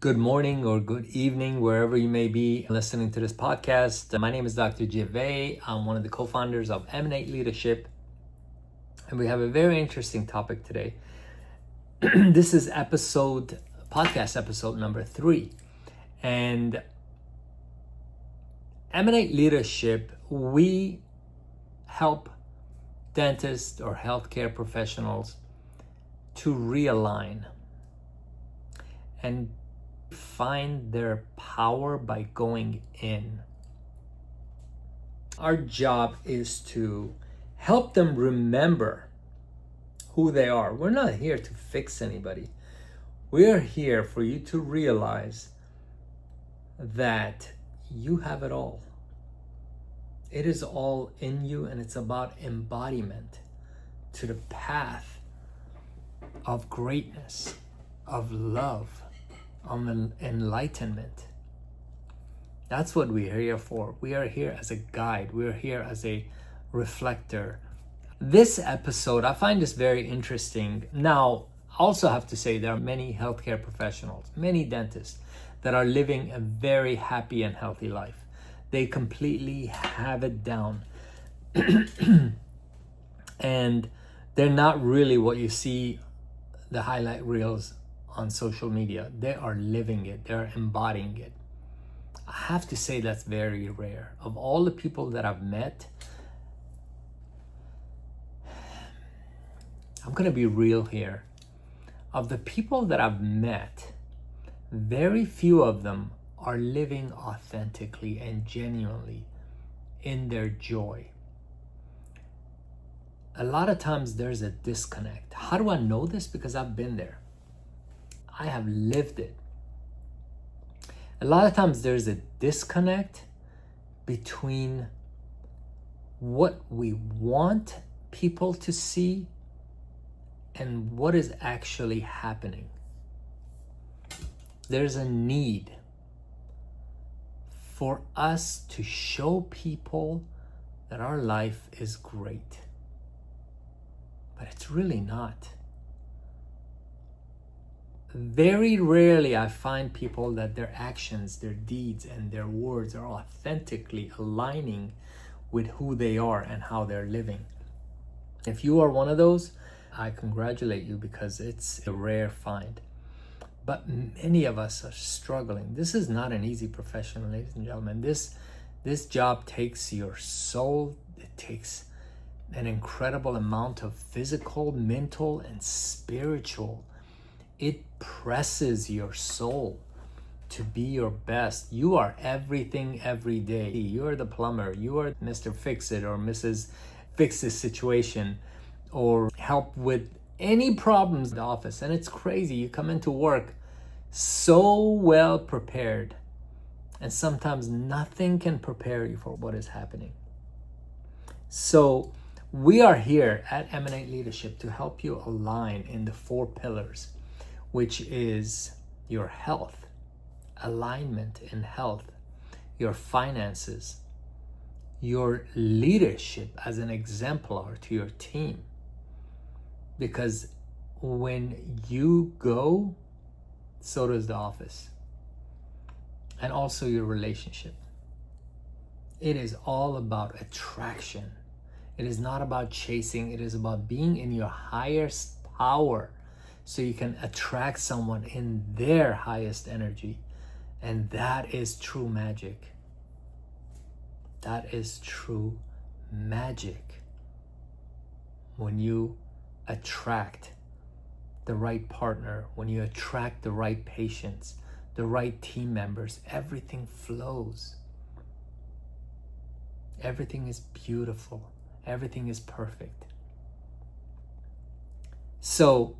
Good morning or good evening, wherever you may be listening to this podcast. My name is Dr. Gervais. I'm one of the co-founders of Emanate Leadership, and we have a very interesting topic today. This is podcast episode number 3. And Emanate Leadership, we help dentists or healthcare professionals to realign and find their power by going in. Our job is to help them remember who they are. We're not here to fix anybody. We're here for you to realize that you have it all. It is all in you, and it's about embodiment to the path of greatness, of love, enlightenment. That's what we're here for. We are here as a guide. We're here as a reflector. This episode, I find this very interesting. Now, I also have to say there are many healthcare professionals, many dentists that are living a very happy and healthy life. They completely have it down. And they're not really what you see the highlight reels on social media. They are living it. They're embodying it. I have to say that's very rare. Of all the people that I've met, I'm going to be real here. Of the people that I've met, very few of them are living authentically and genuinely in their joy. A lot of times there's a disconnect. How do I know this? Because I've been there. I have lived it. A lot of times there's a disconnect between what we want people to see and what is actually happening. There's a need for us to show people that our life is great. But it's really not. Very rarely I find people that their actions, their deeds, and their words are authentically aligning with who they are and how they're living. If you are one of those, I congratulate you, because it's a rare find. But many of us are struggling. This is not an easy profession, ladies and gentlemen. This job takes your soul. It takes an incredible amount of physical, mental, and spiritual. It presses your soul to be your best. You are everything every day. You are the plumber. You are Mr. Fix-It or Mrs. Fix This situation, or help with any problems in the office. And it's crazy. You come into work so well prepared, and sometimes nothing can prepare you for what is happening. So we are here at Emanate Leadership to help you align in the 4 pillars, which is your health, alignment in health, your finances, your leadership as an exemplar to your team. Because when you go, so does the office. And also your relationship. It is all about attraction. It is not about chasing. It is about being in your highest power, so you can attract someone in their highest energy. And that is true magic. That is true magic. When you attract the right partner, when you attract the right patients, the right team members, everything flows. Everything is beautiful. Everything is perfect. So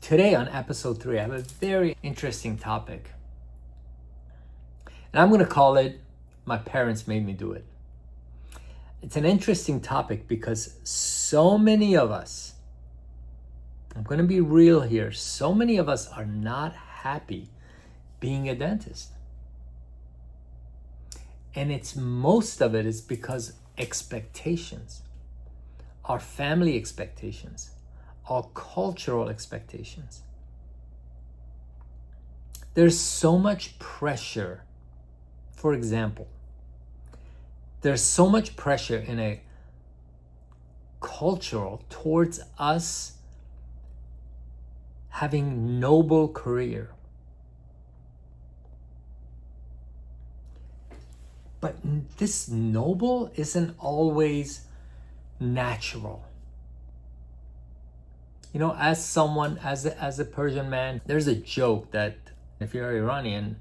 today on episode 3, I have a very interesting topic. And I'm going to call it, My Parents Made Me Do It. It's an interesting topic because so many of us, I'm going to be real here, so many of us are not happy being a dentist. And most of it is because expectations, our family expectations, our cultural expectations. There's so much pressure. For example, there's so much pressure in a cultural towards us having noble career. But this noble isn't always natural. You know, as someone, as a Persian man, there's a joke that if you're Iranian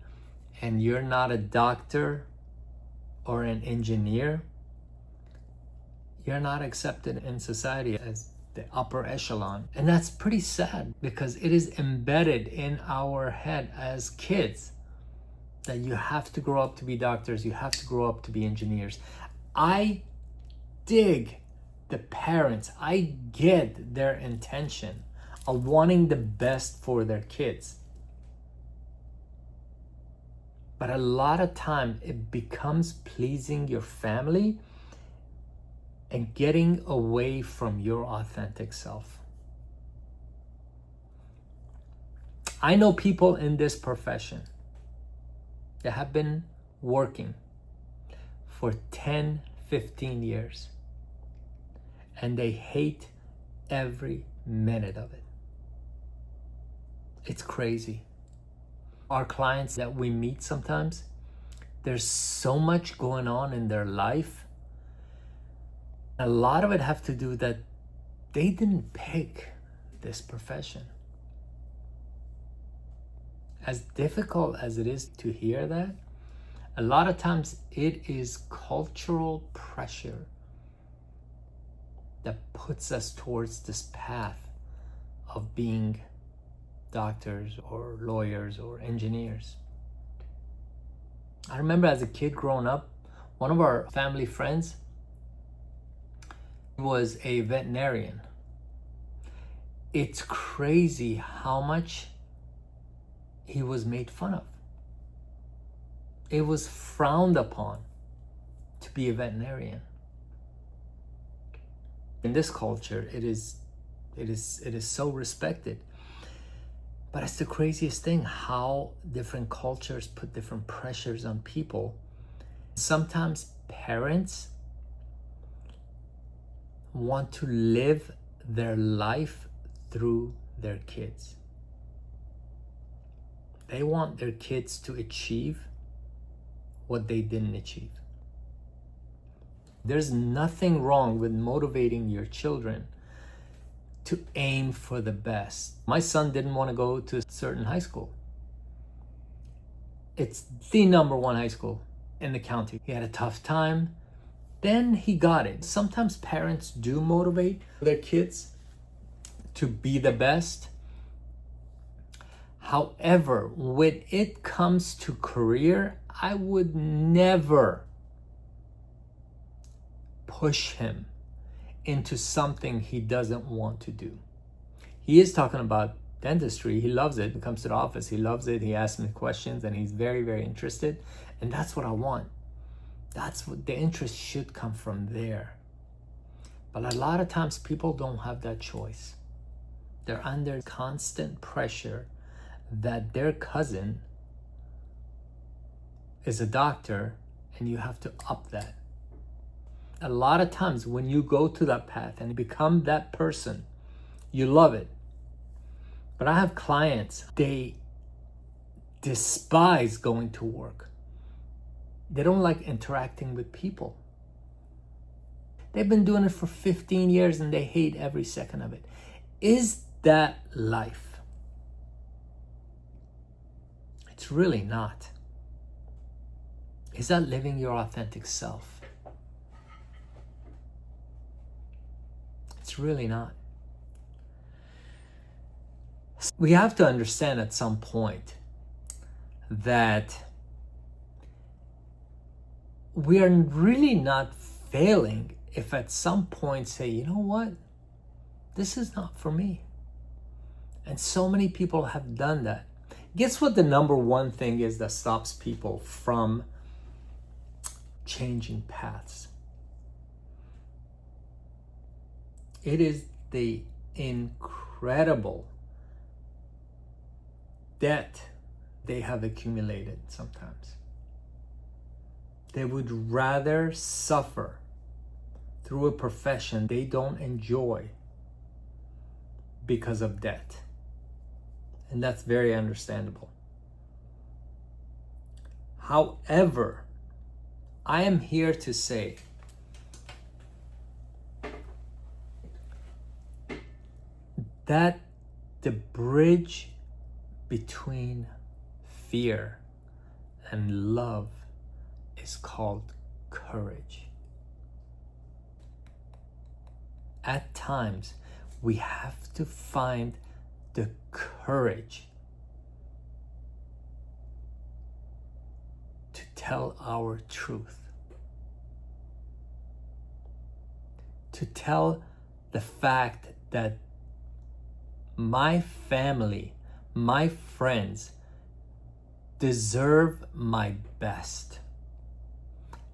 and you're not a doctor or an engineer, you're not accepted in society as the upper echelon. And that's pretty sad because it is embedded in our head as kids that you have to grow up to be doctors, you have to grow up to be engineers. I dig the parents, I get their intention of wanting the best for their kids. But a lot of time it becomes pleasing your family and getting away from your authentic self. I know people in this profession that have been working for 10, 15 years and they hate every minute of it. It's crazy. Our clients that we meet sometimes, there's so much going on in their life. A lot of it have to do that they didn't pick this profession. As difficult as it is to hear that, a lot of times it is cultural pressure that puts us towards this path of being doctors or lawyers or engineers. I remember as a kid growing up, one of our family friends was a veterinarian. It's crazy how much he was made fun of. It was frowned upon to be a veterinarian. In this culture, it is so respected. But it's the craziest thing how different cultures put different pressures on people. Sometimes parents want to live their life through their kids. They want their kids to achieve what they didn't achieve. There's nothing wrong with motivating your children to aim for the best. My son didn't want to go to a certain high school. It's the number one high school in the county. He had a tough time. Then he got it. Sometimes parents do motivate their kids to be the best. However, when it comes to career, I would never push him into something he doesn't want to do. He is talking about dentistry. He loves it. He comes to the office. He loves it. He asks me questions and he's very, very interested. And that's what I want. That's what the interest should come from there. But a lot of times people don't have that choice. They're under constant pressure that their cousin is a doctor and you have to up that. A lot of times when you go to that path and become that person, you love it. But I have clients, they despise going to work. They don't like interacting with people. They've been doing it for 15 years and they hate every second of it. Is that life? It's really not. Is that living your authentic self? It's really not. We have to understand at some point that we are really not failing if at some point say, you know what? This is not for me. And so many people have done that. Guess what the number one thing is that stops people from changing paths? It is the incredible debt they have accumulated sometimes. They would rather suffer through a profession they don't enjoy because of debt. And that's very understandable. However, I am here to say that the bridge between fear and love is called courage. At times, we have to find the courage to tell our truth, to tell the fact that my family, my friends deserve my best,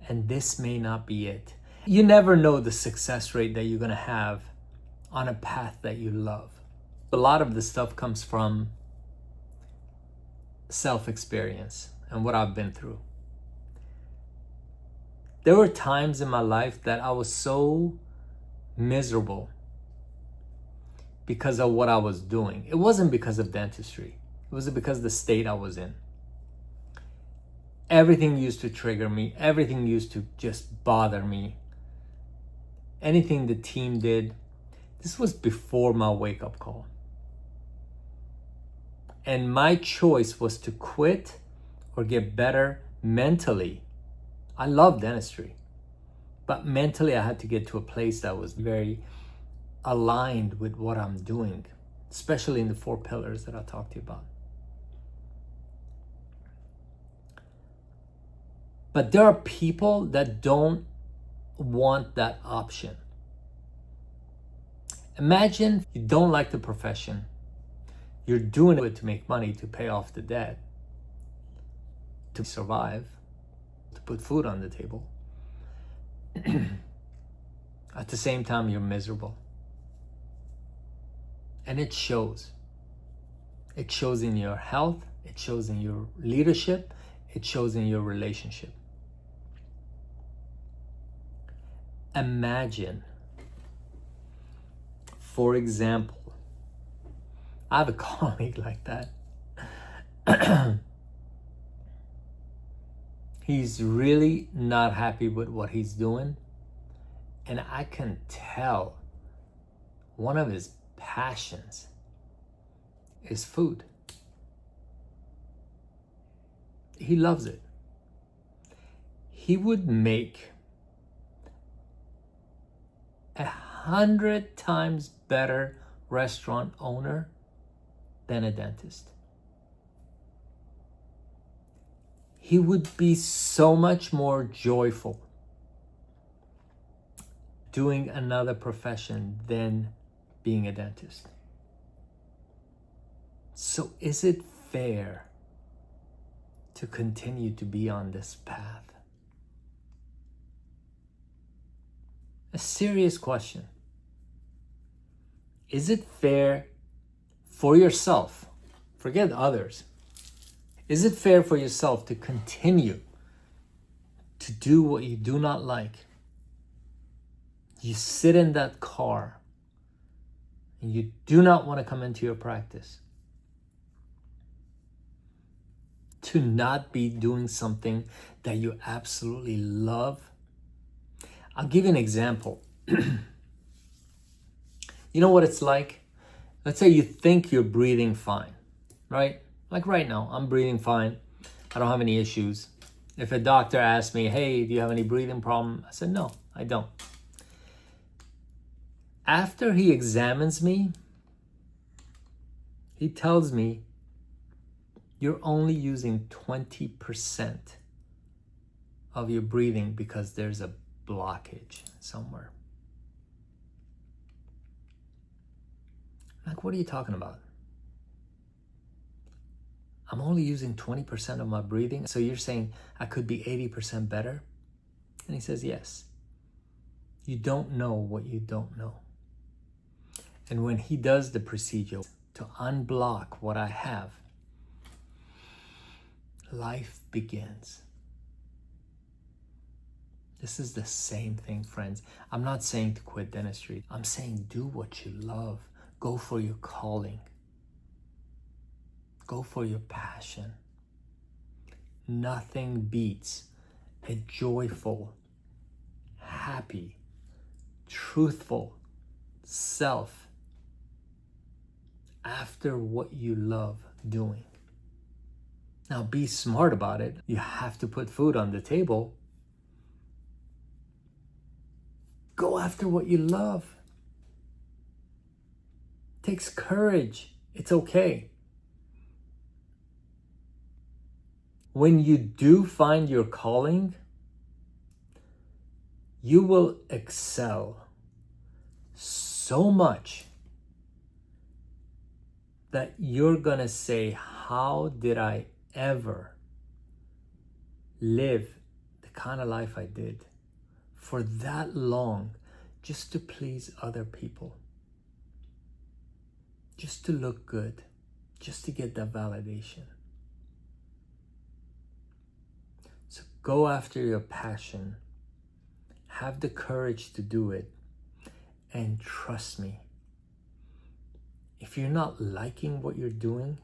and this may not be it. You never know the success rate that you're going to have on a path that you love. A lot of the stuff comes from self-experience and what I've been through. There were times in my life that I was so miserable because of what I was doing. It wasn't because of dentistry. It was because of the state I was in. Everything used to trigger me. Everything used to just bother me. Anything the team did. This was before my wake-up call. And my choice was to quit or get better mentally. I love dentistry. But mentally, I had to get to a place that was very aligned with what I'm doing, especially in the 4 pillars that I talked to you about. But there are people that don't want that option. Imagine you don't like the profession. You're doing it to make money, to pay off the debt, to survive, to put food on the table. At the same time, you're miserable. And it shows. It shows in your health. It shows in your leadership. It shows in your relationship. Imagine, for example, I have a colleague like that. He's really not happy with what he's doing. And I can tell one of his passions is food. He loves it. He would make 100 times better restaurant owner than a dentist. He would be so much more joyful doing another profession than being a dentist. So is it fair to continue to be on this path? A serious question. Is it fair for yourself? Forget others. Is it fair for yourself to continue to do what you do not like? You sit in that car and you do not want to come into your practice. To not be doing something that you absolutely love. I'll give you an example. You know what it's like? Let's say you think you're breathing fine, right? Like right now, I'm breathing fine. I don't have any issues. If a doctor asks me, hey, do you have any breathing problem? I said, no, I don't. After he examines me, he tells me, you're only using 20% of your breathing because there's a blockage somewhere. Like, what are you talking about? I'm only using 20% of my breathing. So you're saying I could be 80% better? And he says, yes. You don't know what you don't know. And when he does the procedure to unblock what I have, life begins. This is the same thing, friends. I'm not saying to quit dentistry. I'm saying do what you love. Go for your calling. Go for your passion. Nothing beats a joyful, happy, truthful self after what you love doing. Now be smart about it. You have to put food on the table. Go after what you love. It takes courage. It's okay. When you do find your calling, you will excel so much that you're gonna say, how did I ever live the kind of life I did for that long just to please other people, just to look good, just to get that validation? So go after your passion, have the courage to do it, and trust me, if you're not liking what you're doing,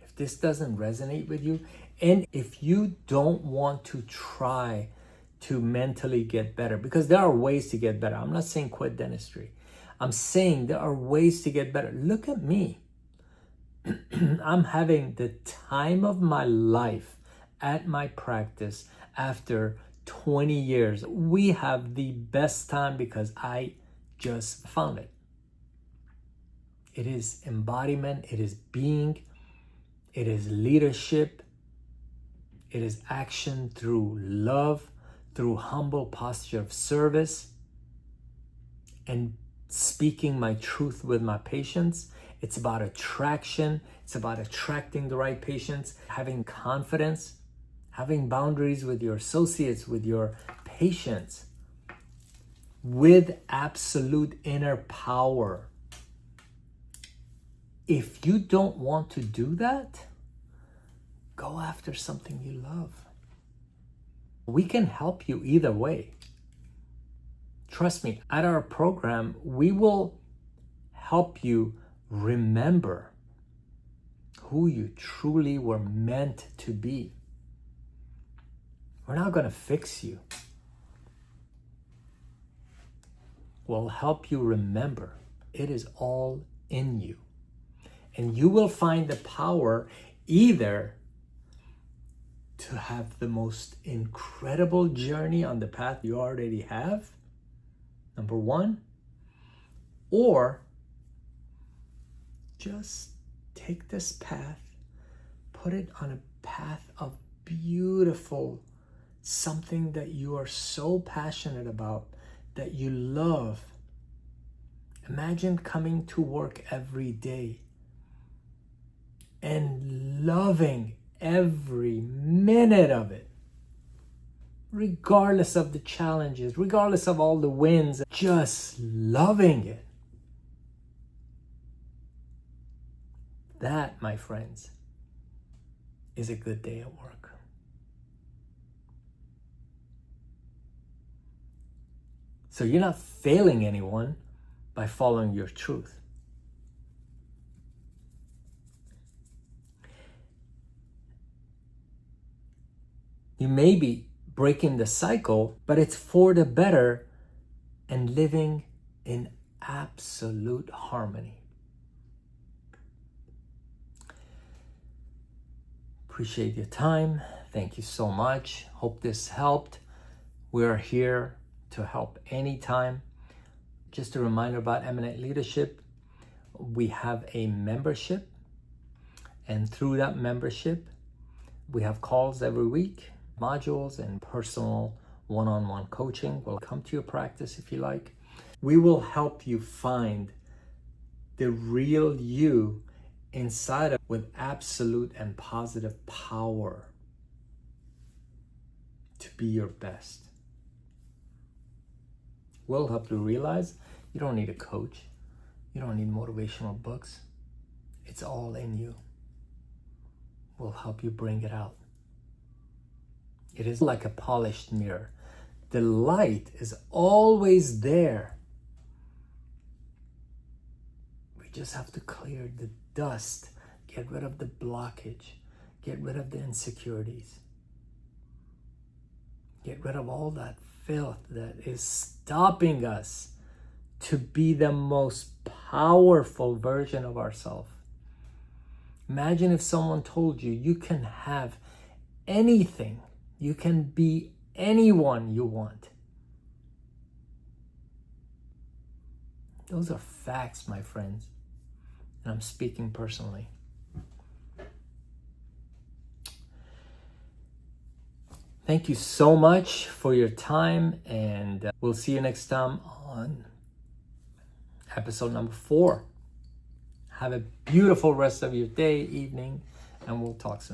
if this doesn't resonate with you, and if you don't want to try to mentally get better, because there are ways to get better. I'm not saying quit dentistry. I'm saying there are ways to get better. Look at me. I'm having the time of my life at my practice after 20 years. We have the best time because I just found it. It is embodiment, it is being, it is leadership, it is action through love, through humble posture of service, and speaking my truth with my patients. It's about attraction. It's about attracting the right patients, having confidence, having boundaries with your associates, with your patients, with absolute inner power. If you don't want to do that, go after something you love. We can help you either way. Trust me, at our program, we will help you remember who you truly were meant to be. We're not going to fix you. We'll help you remember it is all in you. And you will find the power either to have the most incredible journey on the path you already have, number one, or just take this path, put it on a path of beautiful, something that you are so passionate about, that you love. Imagine coming to work every day and loving every minute of it, regardless of the challenges, regardless of all the wins, just loving it. That, my friends, is a good day at work. So you're not failing anyone by following your truth. You may be breaking the cycle, but it's for the better and living in absolute harmony. Appreciate your time. Thank you so much. Hope this helped. We are here to help anytime. Just a reminder about Eminent Leadership. We have a membership, and through that membership, we have calls every week, modules, and personal one-on-one coaching. We'll come to your practice if you like. We will help you find the real you inside of, with absolute and positive power to be your best. We'll help you realize you don't need a coach. You don't need motivational books. It's all in you. will help you bring it out. It is like a polished mirror. The light is always there. We just have to clear the dust, get rid of the blockage, get rid of the insecurities, get rid of all that filth that is stopping us to be the most powerful version of ourselves. Imagine if someone told you you can have anything, you can be anyone you want. Those are facts, my friends. And I'm speaking personally. Thank you so much for your time, and we'll see you next time on episode number 4. Have a beautiful rest of your day, evening, and we'll talk soon.